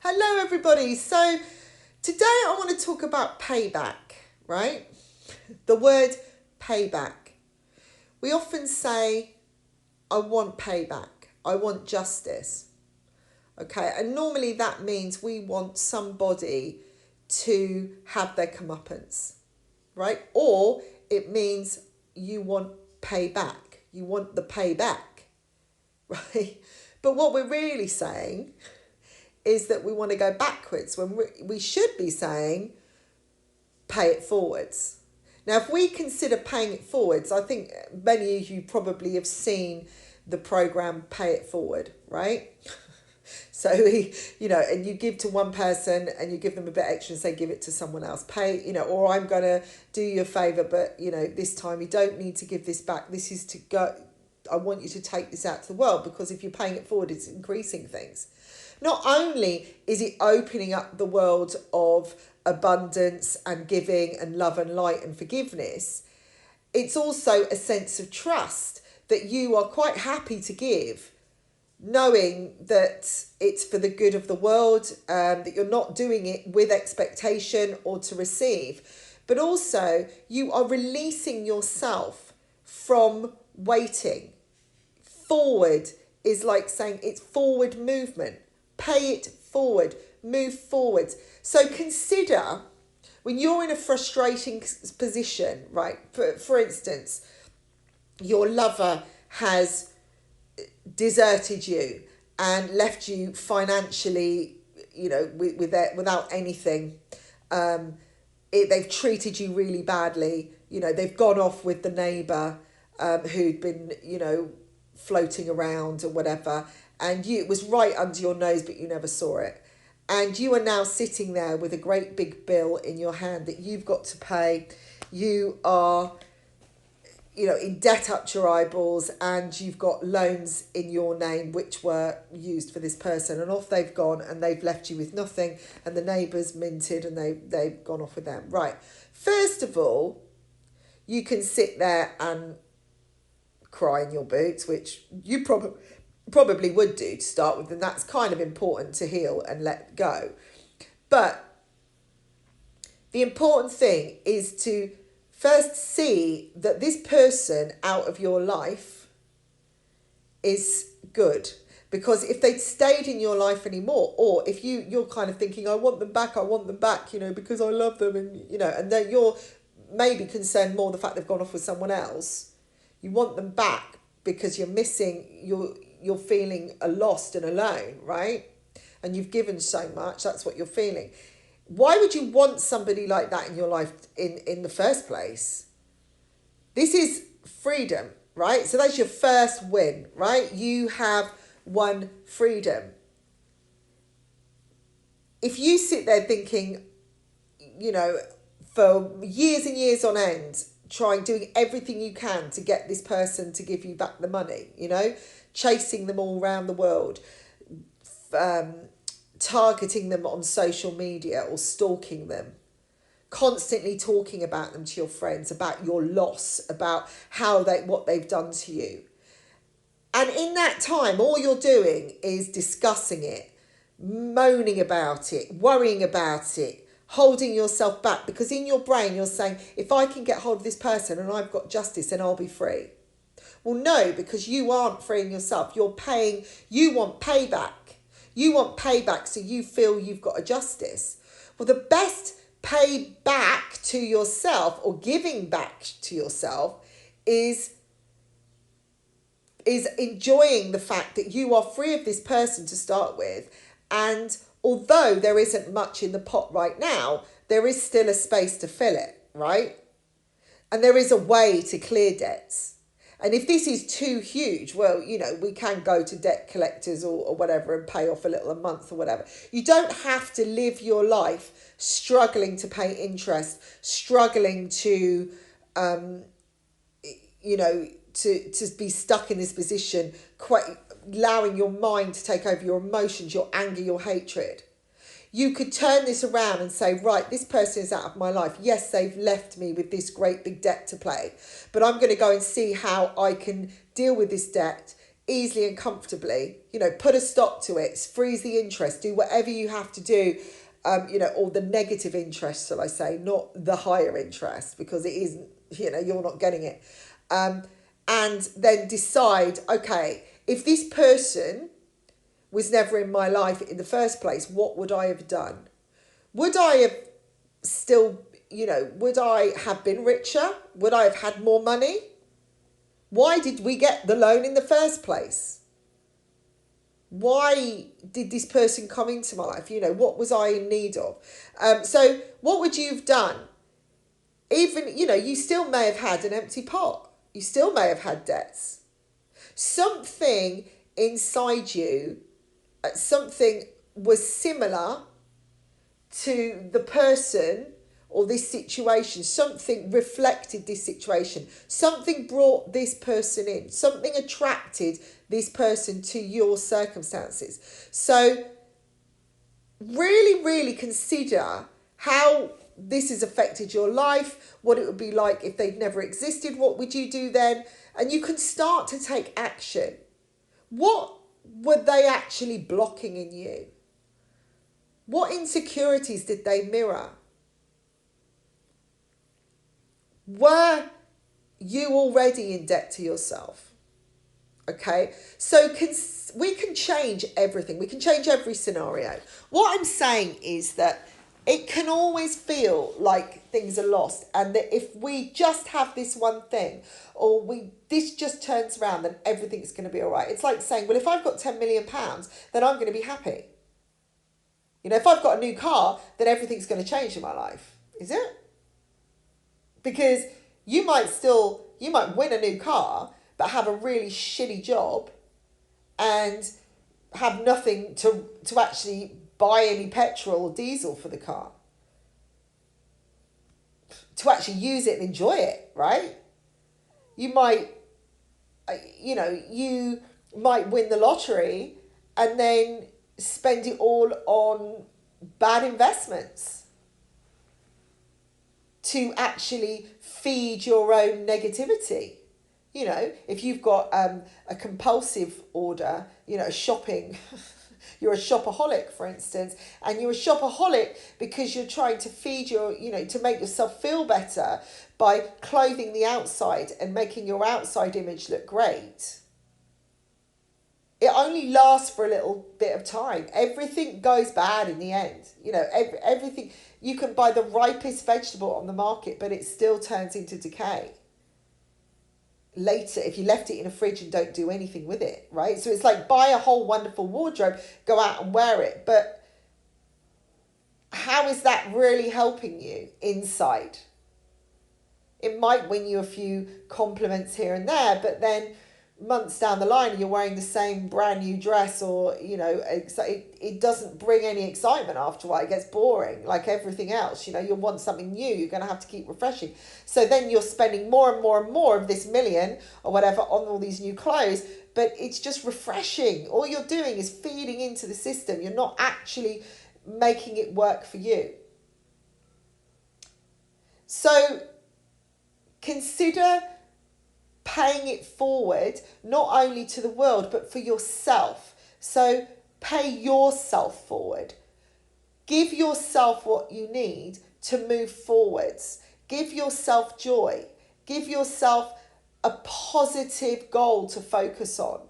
Hello, everybody. So, today I want to talk about payback, right? The word payback. We often say, I want payback, I want justice. Okay, and normally that means we want somebody to have their comeuppance, right? Or it means you want payback, you want the payback, right? But what we're really saying is that we want to go backwards when we should be saying pay it forwards. Now, if we consider paying it forwards, I think many of you probably have seen the program Pay It Forward, right? So, and you give to one person and you give them a bit extra and say, give it to someone else. Pay, or I'm going to do you a favour, but, this time you don't need to give this back. This is to go, I want you to take this out to the world, because if you're paying it forward, it's increasing things. Not only is it opening up the world of abundance and giving and love and light and forgiveness, it's also a sense of trust that you are quite happy to give, knowing that it's for the good of the world, that you're not doing it with expectation or to receive, but also you are releasing yourself from waiting. Forward is like saying it's forward movement. Pay it forward, move forward. So consider when you're in a frustrating position, right? For instance, your lover has deserted you and left you financially, without anything. They've treated you really badly. They've gone off with the neighbour who'd been, floating around or whatever, and it was right under your nose, but you never saw it. And you are now sitting there with a great big bill in your hand that you've got to pay. You are, in debt up to your eyeballs, and you've got loans in your name which were used for this person, and off they've gone and they've left you with nothing, and the neighbours minted and they've gone off with them. Right. First of all, you can sit there and cry in your boots, which you probably would do to start with, and that's kind of important to heal and let go. But the important thing is to first see that this person out of your life is good. Because if they'd stayed in your life anymore, or if you're kind of thinking, I want them back, because I love them, and then you're maybe concerned more the fact they've gone off with someone else. You want them back because you're missing, you're feeling lost and alone, right? And you've given so much, that's what you're feeling. Why would you want somebody like that in your life in the first place? This is freedom, right? So that's your first win, right? You have won freedom. If you sit there thinking, for years and years on end, doing everything you can to get this person to give you back the money, chasing them all around the world, targeting them on social media or stalking them, constantly talking about them to your friends, about your loss, about what they've done to you. And in that time, all you're doing is discussing it, moaning about it, worrying about it, holding yourself back, because in your brain you're saying, if I can get hold of this person and I've got justice, then I'll be free. Well, no, because you aren't freeing yourself. You want payback. You want payback, so you feel you've got a justice. Well, the best payback to yourself, or giving back to yourself, is enjoying the fact that you are free of this person to start with. And although there isn't much in the pot right now, there is still a space to fill it, right? And there is a way to clear debts. And if this is too huge, well, we can go to debt collectors or whatever and pay off a little a month or whatever. You don't have to live your life struggling to pay interest, struggling to, to be stuck in this position, quite allowing your mind to take over, your emotions, your anger, your hatred. You could turn this around and say, right, this person is out of my life. Yes, they've left me with this great big debt to pay, but I'm going to go and see how I can deal with this debt easily and comfortably. Put a stop to it, freeze the interest, do whatever you have to do, or the negative interest, shall I say, not the higher interest, because it isn't, you're not getting it. And then decide, okay, if this person was never in my life in the first place, what would I have done? Would I have still, would I have been richer? Would I have had more money? Why did we get the loan in the first place? Why did this person come into my life? What was I in need of? So what would you have done? Even, you still may have had an empty pot. You still may have had debts. Something inside you, something was similar to the person or this situation. Something reflected this situation. Something brought this person in. Something attracted this person to your circumstances. So really, really consider how this has affected your life, what it would be like if they'd never existed. What would you do then? And you can start to take action. What were they actually blocking in you? What insecurities did they mirror? Were you already in debt to yourself? Okay, so we can change everything. We can change every scenario. What I'm saying is that it can always feel like things are lost, and that if we just have this one thing, or this just turns around, then everything's going to be all right. It's like saying, well, if I've got £10 million, then I'm going to be happy. If I've got a new car, then everything's going to change in my life. Is it? Because you might win a new car, but have a really shitty job and have nothing to actually buy any petrol or diesel for the car, to actually use it and enjoy it, right? You might win the lottery and then spend it all on bad investments to actually feed your own negativity. If you've got a compulsive order, shopping, you're a shopaholic, for instance, and you're a shopaholic because you're trying to feed to make yourself feel better by clothing the outside and making your outside image look great. It only lasts for a little bit of time. Everything goes bad in the end. Everything, you can buy the ripest vegetable on the market, but it still turns into decay later if you left it in a fridge and don't do anything with it, right? So it's like, buy a whole wonderful wardrobe, go out and wear it, but how is that really helping you inside? It might win you a few compliments here and there, but then months down the line you're wearing the same brand new dress, or it doesn't bring any excitement after a while. It gets boring like everything else. You'll want something new. You're going to have to keep refreshing. So then you're spending more and more and more of this million or whatever on all these new clothes, but it's just refreshing. All you're doing is feeding into the system. You're not actually making it work for you. So consider paying it forward, not only to the world, but for yourself. So pay yourself forward. Give yourself what you need to move forwards. Give yourself joy. Give yourself a positive goal to focus on.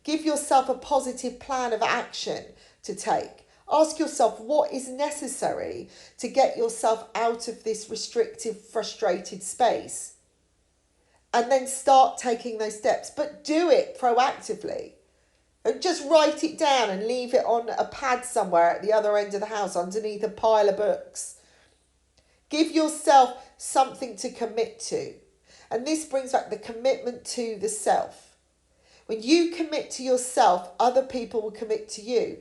Give yourself a positive plan of action to take. Ask yourself what is necessary to get yourself out of this restrictive, frustrated space. And then start taking those steps, but do it proactively. Don't just write it down and leave it on a pad somewhere at the other end of the house underneath a pile of books. Give yourself something to commit to. And this brings back the commitment to the self. When you commit to yourself, other people will commit to you.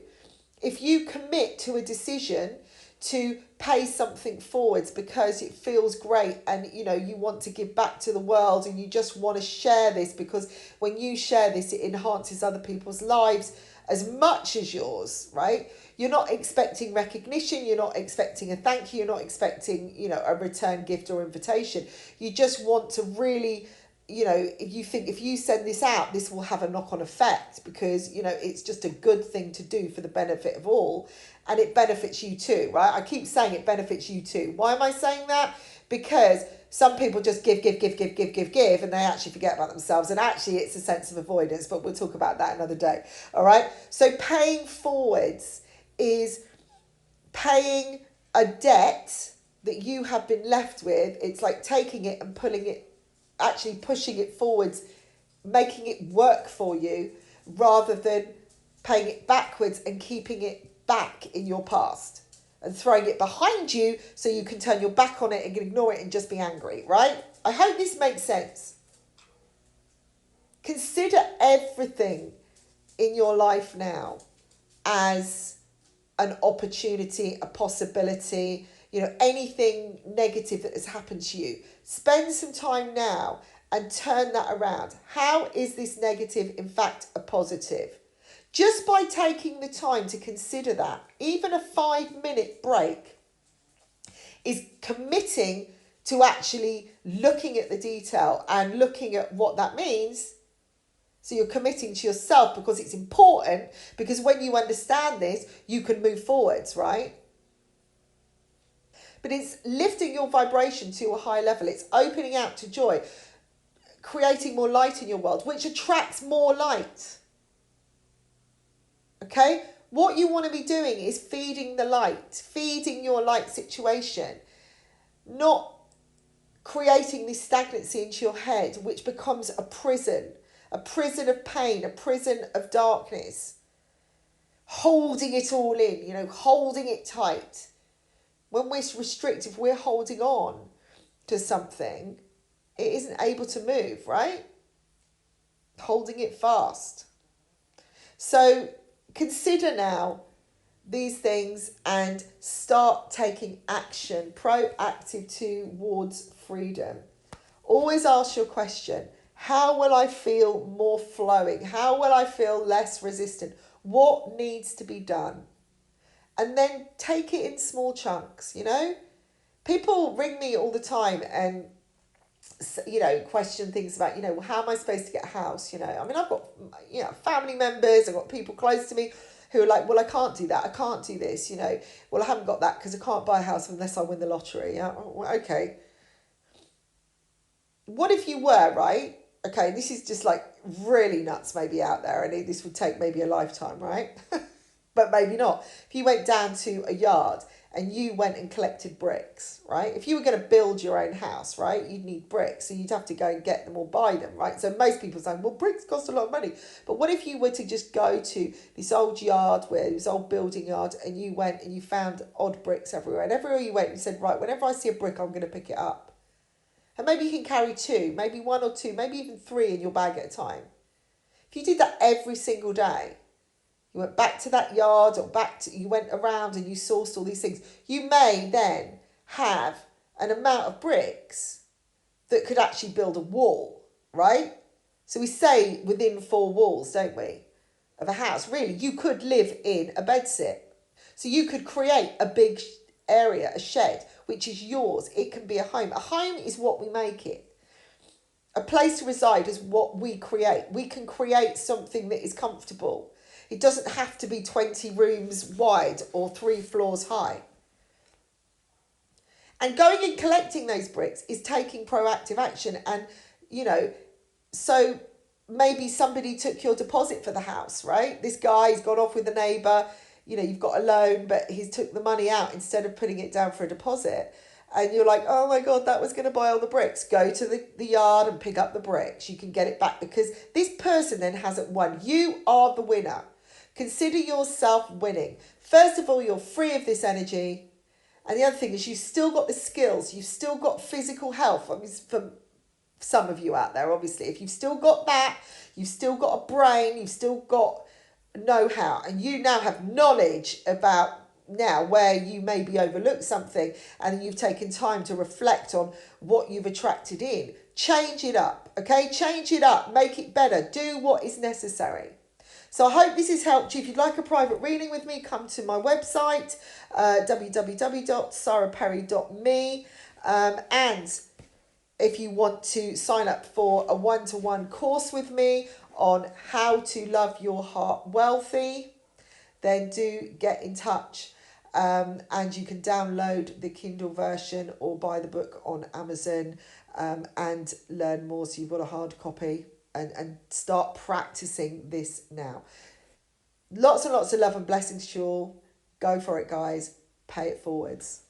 If you commit to a decision to pay something forwards because it feels great and you want to give back to the world, and you just want to share this because when you share this it enhances other people's lives as much as yours, right? You're not expecting recognition, you're not expecting a thank you, you're not expecting a return gift or invitation. You just want to really if you think if you send this out, this will have a knock-on effect because, it's just a good thing to do for the benefit of all, and it benefits you too, right? I keep saying it benefits you too. Why am I saying that? Because some people just give, and they actually forget about themselves, and actually it's a sense of avoidance, but we'll talk about that another day, all right? So paying forwards is paying a debt that you have been left with. It's like taking it and actually pushing it forwards, making it work for you, rather than paying it backwards and keeping it back in your past and throwing it behind you so you can turn your back on it and ignore it and just be angry, right? I hope this makes sense. Consider everything in your life now as an opportunity, a possibility, anything negative that has happened to you. Spend some time now and turn that around. How is this negative, in fact, a positive? Just by taking the time to consider that, even a 5-minute break is committing to actually looking at the detail and looking at what that means. So you're committing to yourself because it's important, because when you understand this, you can move forwards, right? But it's lifting your vibration to a high level. It's opening out to joy, creating more light in your world, which attracts more light. Okay? What you want to be doing is feeding the light, feeding your light situation, not creating this stagnancy into your head, which becomes a prison of pain, a prison of darkness, holding it all in, holding it tight. When we're restrictive, we're holding on to something, it isn't able to move, right? Holding it fast. So consider now these things and start taking action, proactive towards freedom. Always ask your question, how will I feel more flowing? How will I feel less resistant? What needs to be done? And then take it in small chunks, People ring me all the time and, question things about, well, how am I supposed to get a house? I've got, family members, I've got people close to me who are like, well, I can't do that. I can't do this, Well, I haven't got that because I can't buy a house unless I win the lottery. Yeah, okay. What if you were, right? Okay, this is just like really nuts maybe out there, and this would take maybe a lifetime, right? But maybe not. If you went down to a yard and you went and collected bricks, right? If you were going to build your own house, right, you'd need bricks. So you'd have to go and get them or buy them, right? So most people say, well, bricks cost a lot of money. But what if you were to just go to this old yard, this old building yard, and you went and you found odd bricks everywhere. And everywhere you went, you said, right, whenever I see a brick, I'm going to pick it up. And maybe you can carry 2, maybe 1 or 2, maybe even 3 in your bag at a time. If you did that every single day, you went back to that yard or you went around and you sourced all these things, you may then have an amount of bricks that could actually build a wall, right? So we say within 4 walls, don't we, of a house. Really, you could live in a bedsit. So you could create a big area, a shed, which is yours. It can be a home. A home is what we make it. A place to reside is what we create. We can create something that is comfortable. It doesn't have to be 20 rooms wide or 3 floors high. And going and collecting those bricks is taking proactive action. And, so maybe somebody took your deposit for the house, right? This guy's gone off with the neighbour. You've got a loan, but he's took the money out instead of putting it down for a deposit. And you're like, oh my God, that was going to buy all the bricks. Go to the yard and pick up the bricks. You can get it back because this person then hasn't won. You are the winner. Consider yourself winning. First of all, you're free of this energy. And the other thing is you've still got the skills. You've still got physical health. I mean, for some of you out there, obviously, if you've still got that, you've still got a brain, you've still got know-how, and you now have knowledge about now where you maybe overlooked something and you've taken time to reflect on what you've attracted in. Change it up, okay? Change it up. Make it better. Do what is necessary. So I hope this has helped you. If you'd like a private reading with me, come to my website, www.saraperry.me. And If you want to sign up for a one-to-one course with me on how to love your heart wealthy, then do get in touch. And you can download the Kindle version or buy the book on Amazon, and learn more. So you've got a hard copy, and start practicing this now. Lots and lots of love and blessings to you all. Go for it, guys. Pay it forwards.